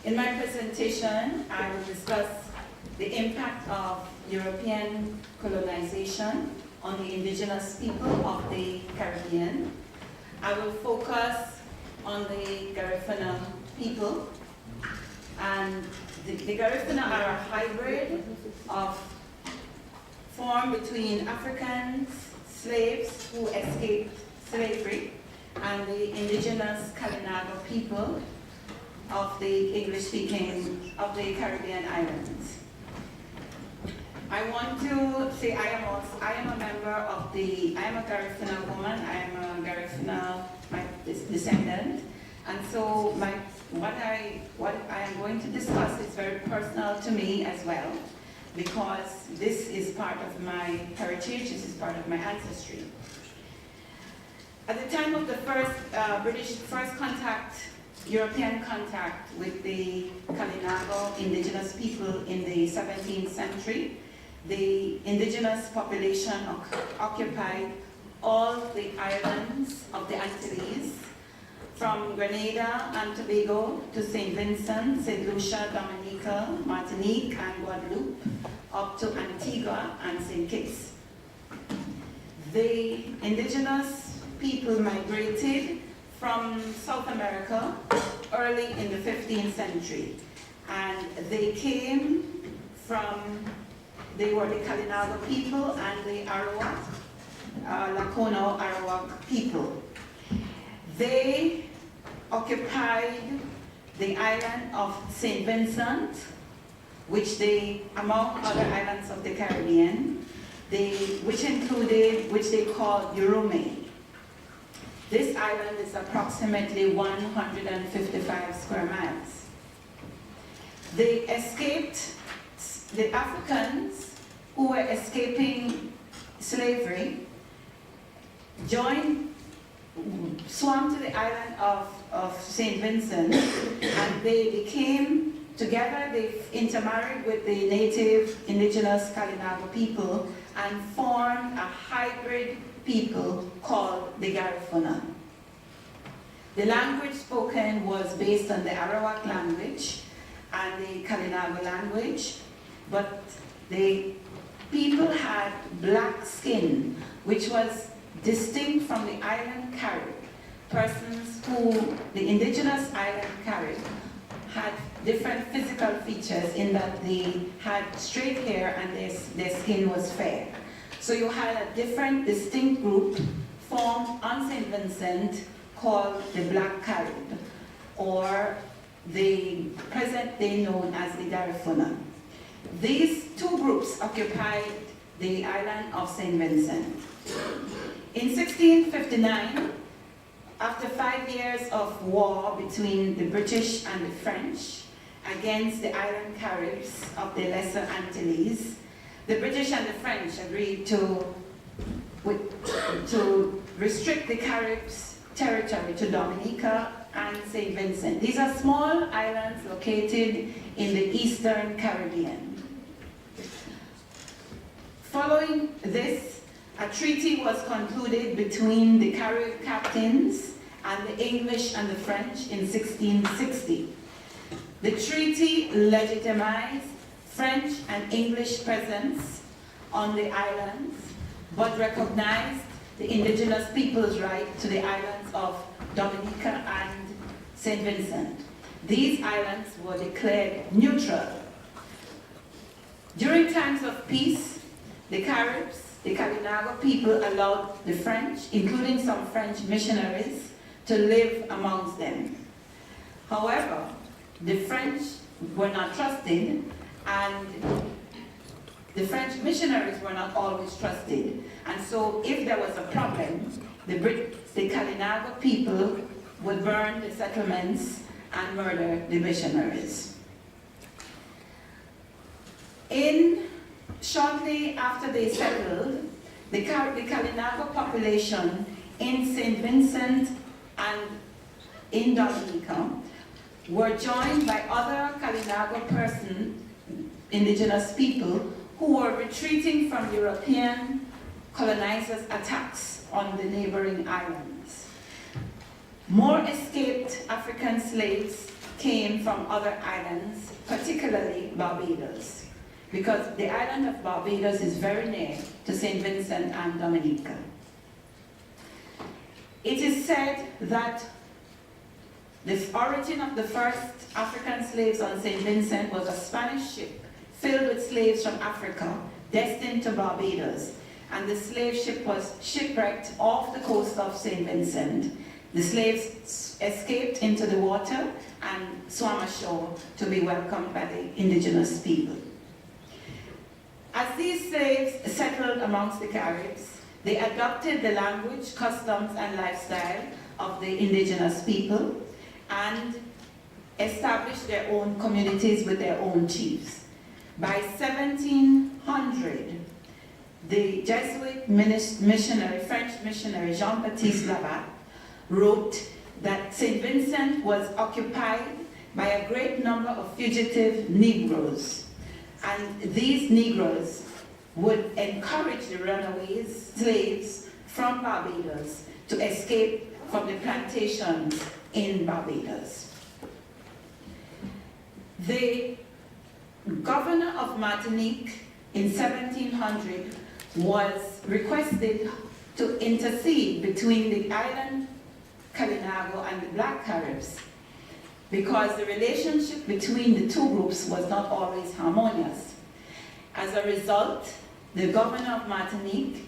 In my presentation, I will discuss the impact of European colonization on the indigenous people of the Caribbean. I will focus on the Garifuna people. And the Garifuna are a hybrid formed between African slaves who escaped slavery and the indigenous Kalinago people of the English-speaking of the Caribbean islands. I want to say I am a member of I am a Garifuna woman, I am a Garifuna descendant, and so what I am going to discuss is very personal to me as well, because this is part of my heritage, this is part of my ancestry. At the time of the first European contact with the Kalinago indigenous people in the 17th century, the indigenous population occupied all the islands of the Antilles, from Grenada and Tobago to St. Vincent, St. Lucia, Dominica, Martinique, and Guadeloupe, up to Antigua and St. Kitts. The indigenous people migrated from South America early in the 15th century, and they were the Kalinago people and the Arawak, Lakono Arawak people. They occupied the island of St. Vincent, which among other islands of the Caribbean, which they called Yurume. This island is approximately 155 square miles. The Africans who were escaping slavery swam to the island of St. Vincent, and they became together, they intermarried with the native indigenous Kalinago people and formed a hybrid people called the Garifuna. The language spoken was based on the Arawak language and the Kalinago language, but the people had black skin, which was distinct from the island Carib. Persons the indigenous island Carib, had different physical features in that they had straight hair and their skin was fair. So you had a different, distinct group formed on St. Vincent called the Black Carib, or the present day known as the Garifuna. These two groups occupied the island of St. Vincent. In 1659, after 5 years of war between the British and the French against the island Caribs of the Lesser Antilles, the British and the French agreed to restrict the Caribs' territory to Dominica and St. Vincent. These are small islands located in the Eastern Caribbean. Following this, a treaty was concluded between the Carib captains and the English and the French in 1660. The treaty legitimized French and English presence on the islands, but recognized the indigenous people's right to the islands of Dominica and St. Vincent. These islands were declared neutral. During times of peace, the Caribs, the Kalinago people, allowed the French, including some French missionaries, to live amongst them. However, the French were not trusted, and the French missionaries were not always trusted. And so if there was a problem, the Kalinago people would burn the settlements and murder the missionaries. Shortly after they settled, the Kalinago population in St. Vincent and in Dominica were joined by other Kalinago indigenous people who were retreating from European colonizers' attacks on the neighboring islands. More escaped African slaves came from other islands, particularly Barbados, because the island of Barbados is very near to St. Vincent and Dominica. It is said that the origin of the first African slaves on St. Vincent was a Spanish ship filled with slaves from Africa, destined to Barbados, and the slave ship was shipwrecked off the coast of St. Vincent. The slaves escaped into the water and swam ashore to be welcomed by the indigenous people. As these slaves settled amongst the Caribs, they adopted the language, customs, and lifestyle of the indigenous people and established their own communities with their own chiefs. By 1700, the Jesuit missionary, French missionary Jean-Baptiste Labat wrote that St. Vincent was occupied by a great number of fugitive Negroes, and these Negroes would encourage the runaways, slaves from Barbados to escape from the plantations in Barbados. The governor of Martinique in 1700 was requested to intercede between the island Kalinago and the Black Caribs, because the relationship between the two groups was not always harmonious. As a result, the governor of Martinique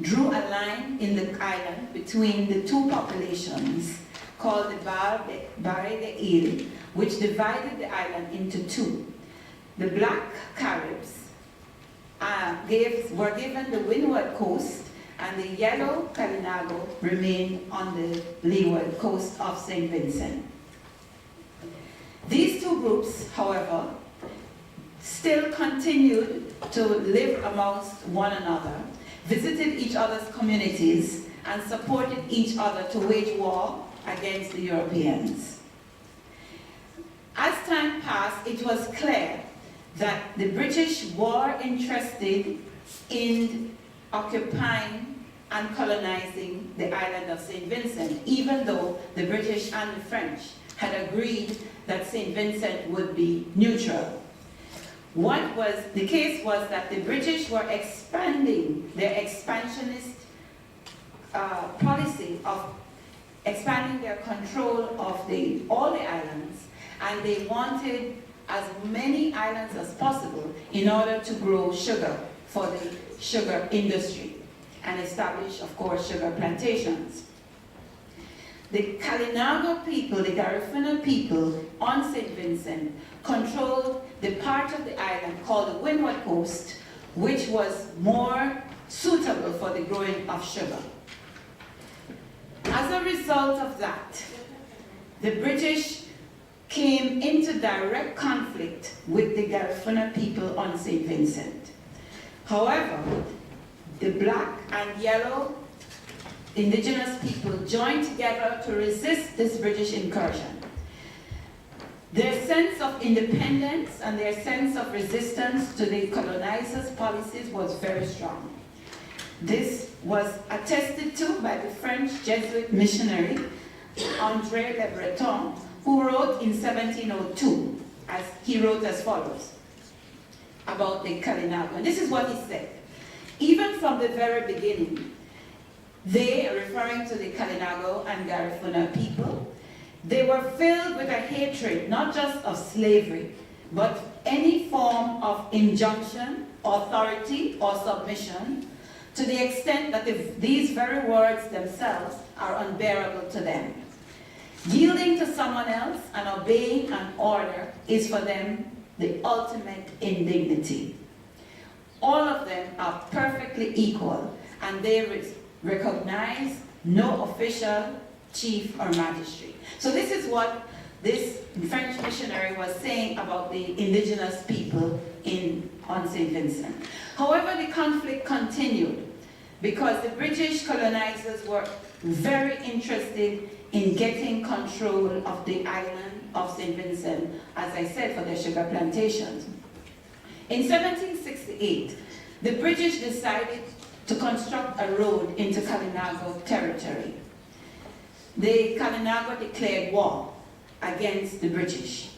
drew a line in the island between the two populations called the Barre de Ile, which divided the island into two. The Black Caribs were given the windward coast, and the yellow Kalinago remained on the leeward coast of St. Vincent. These two groups, however, still continued to live amongst one another, visited each other's communities, and supported each other to wage war against the Europeans. As time passed, it was clear that the British were interested in occupying and colonizing the island of St. Vincent, even though the British and the French had agreed that St. Vincent would be neutral. What was the case was that the British were expanding their expansionist policy of expanding their control of all the islands, and they wanted as many islands as possible in order to grow sugar for the sugar industry and establish, of course, sugar plantations. The Kalinago people, the Garifuna people on St. Vincent, controlled the part of the island called the Windward Coast, which was more suitable for the growing of sugar. As a result of that, the British came into direct conflict with the Garifuna people on St. Vincent. However, the black and yellow indigenous people joined together to resist this British incursion. Their sense of independence and their sense of resistance to the colonizers' policies was very strong. This was attested to by the French Jesuit missionary André Le Breton, who wrote in 1702, he wrote as follows about the Kalinago. And this is what he said: even from the very beginning, they, referring to the Kalinago and Garifuna people, they were filled with a hatred, not just of slavery, but any form of injunction, authority, or submission, to the extent that these very words themselves are unbearable to them. Yielding to someone else and obeying an order is for them the ultimate indignity. All of them are perfectly equal, and they recognize no official, chief, or magistrate. So this is what this French missionary was saying about the indigenous people on St. Vincent. However, the conflict continued because the British colonizers were very interested in getting control of the island of St. Vincent, as I said, for their sugar plantations. In 1768, the British decided to construct a road into Kalinago territory. The Kalinago declared war, against the British.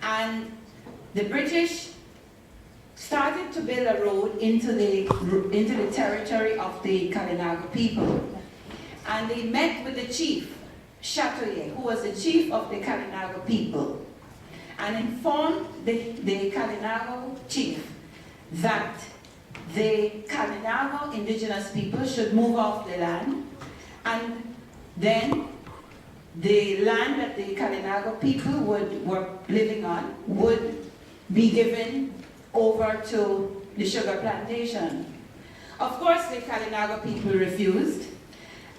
And the British started to build a road into the territory of the Kalinago people. And they met with the chief, Chatoyer, who was the chief of the Kalinago people, and informed the Kalinago chief that the Kalinago indigenous people should move off the land, and then the land that the Kalinago people were living on would be given over to the sugar plantation. Of course, the Kalinago people refused,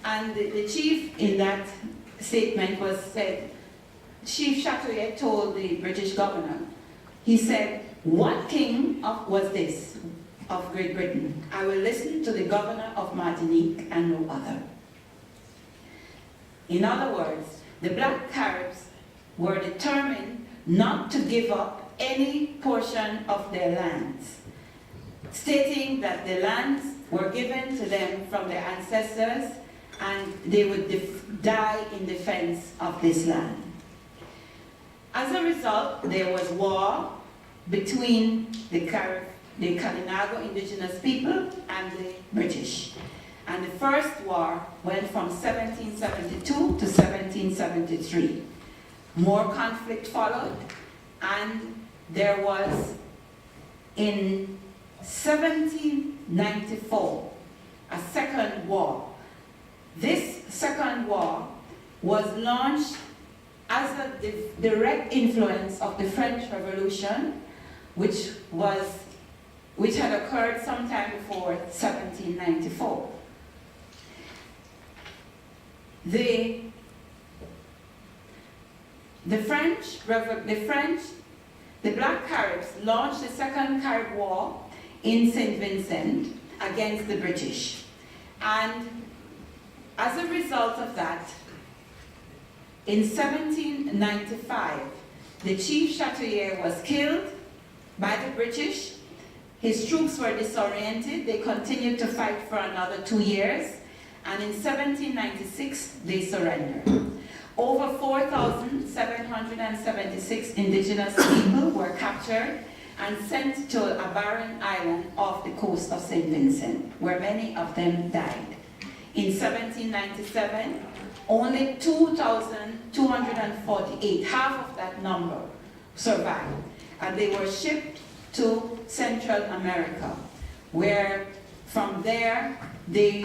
and the chief in that statement said, Chief Chatoyer told the British governor, he said, "What king was this of Great Britain? I will listen to the governor of Martinique and no other." In other words, the Black Caribs were determined not to give up any portion of their lands, stating that the lands were given to them from their ancestors and they would die in defense of this land. As a result, there was war between the Kalinago indigenous people and the British. And the first war went from 1772 to 1773. More conflict followed, and there was, in 1794, a second war. This second war was launched as a direct influence of the French Revolution, which had occurred sometime before 1794. The Black Caribs launched the Second Carib War in St. Vincent against the British. And as a result of that, in 1795, the Chief Chatoyer was killed by the British. His troops were disoriented. They continued to fight for another 2 years. And in 1796, they surrendered. Over 4,776 indigenous people were captured and sent to a barren island off the coast of St. Vincent, where many of them died. In 1797, only 2,248, half of that number, survived. And they were shipped to Central America, where from there they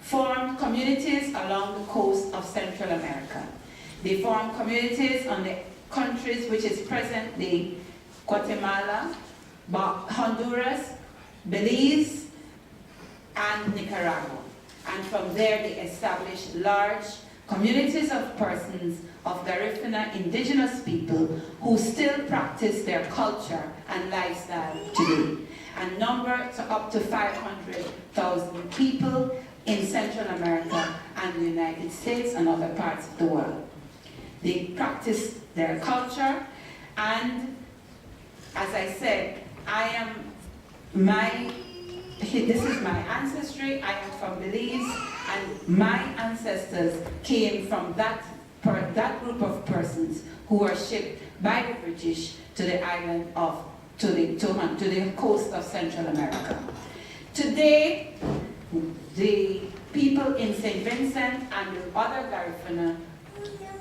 formed communities along the coast of Central America. They formed communities on the countries which is present-day Guatemala, Honduras, Belize, and Nicaragua. And from there they established large communities of persons of Garifuna indigenous people who still practice their culture and lifestyle today, and number to up to 500,000 people in Central America and the United States and other parts of the world. They practice their culture, and as I said, this is my ancestry. I am from Belize, and my ancestors came from that group of persons who were shipped by the British to the island to the coast of Central America. Today, the people in St. Vincent and the other Garifuna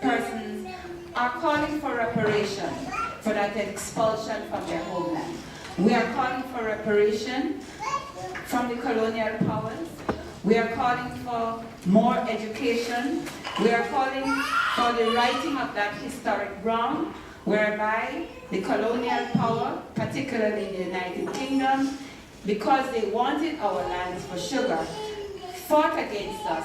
persons are calling for reparation for that expulsion from their homeland. We are calling for reparation from the colonial powers. We are calling for more education. We are calling for the righting of that historic wrong, whereby the colonial power, particularly the United Kingdom, because they wanted our lands for sugar, fought against us,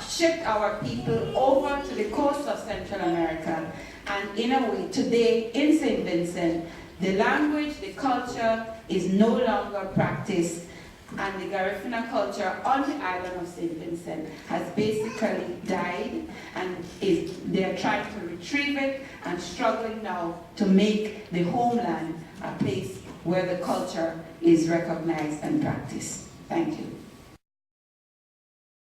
shipped our people over to the coast of Central America, and in a way, today in St. Vincent, the language, the culture is no longer practiced, and the Garifuna culture on the island of St. Vincent has basically died, and they're trying to retrieve it and struggling now to make the homeland a place where the culture is recognized and practiced. Thank you.